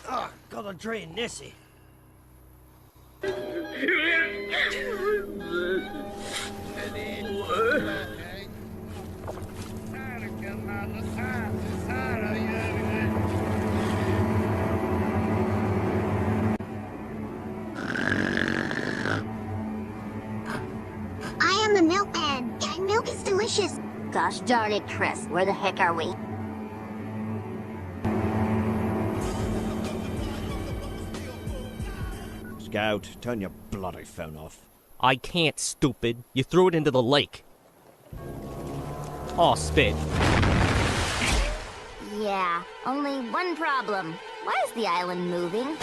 Oh, gotta drain Nessie. I am the milkman. Your milk is delicious. Gosh darn it, Chris. Where the heck are we? Scout, turn your bloody phone off. I can't, stupid. You threw it into the lake. Aw, spit. Yeah, only one problem. Why is the island moving?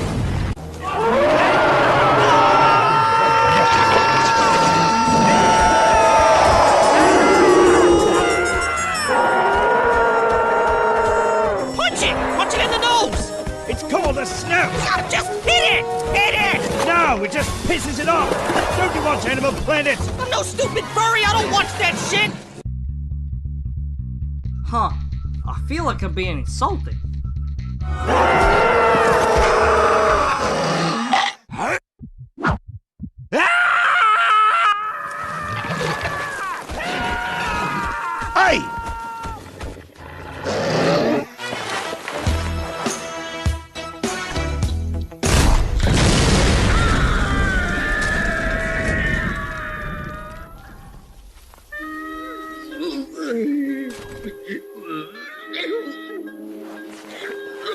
Punch it! Punch it in the nose! It's called a snout! Just hit it! Hit it! No, it just pisses it off! Don't you watch Animal Planet? I'm no stupid furry, I don't watch that shit! Huh. I feel like I'm being insulted. Hey!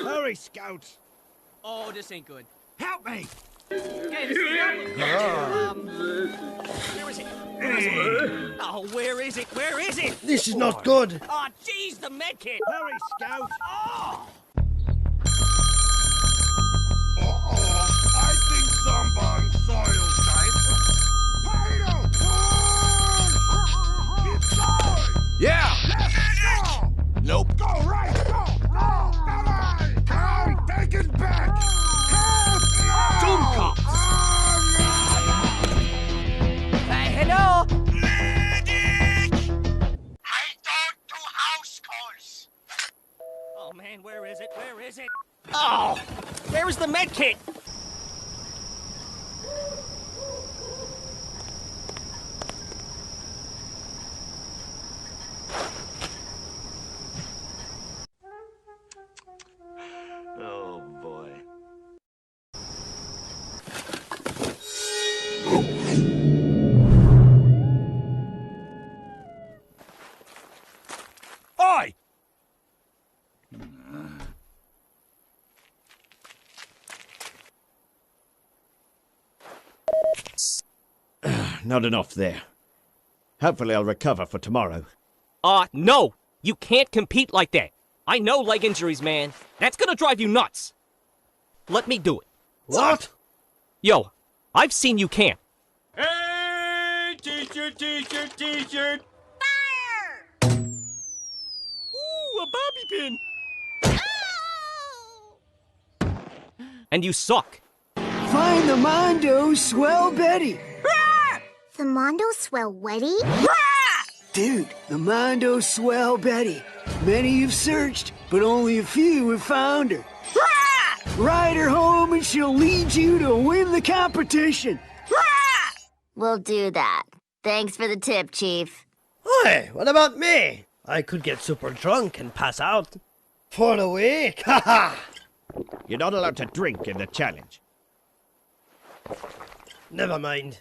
Hurry, Scout! Oh, this ain't good. Help me! Hey, this is where is it? Where is it? Oh, where is it? Where is it? This is not good. Oh, jeez, the medkit! Hurry, Scout! Oh! I think someone soiled type. Keep going! Yeah! Let's go! Nope. Go right! Go! Go! Come on! Count! Take it back! Count! No! Doom cops! Oh, Hello? Medic! I don't do house calls! Oh, man, where is it? Where is it? Oh! Where is the medkit? Oh, boy. Oi! Not enough there. Hopefully I'll recover for tomorrow. No! You can't compete like that. I know leg injuries, man. That's gonna drive you nuts. Let me do it. What? Yo, I've seen you camp. Hey! T-shirt, t-shirt, t-shirt! Ooh, a bobby pin. And you suck. Find the Mondo Swell Betty. The Mondo Swell Weddy? Dude, the Mondo Swell Betty. Many have searched, but only a few have found her. Ride her home and she'll lead you to win the competition. We'll do that. Thanks for the tip, Chief. Hey, what about me? I could get super drunk and pass out. For the week, haha! You're not allowed to drink in the challenge. Never mind.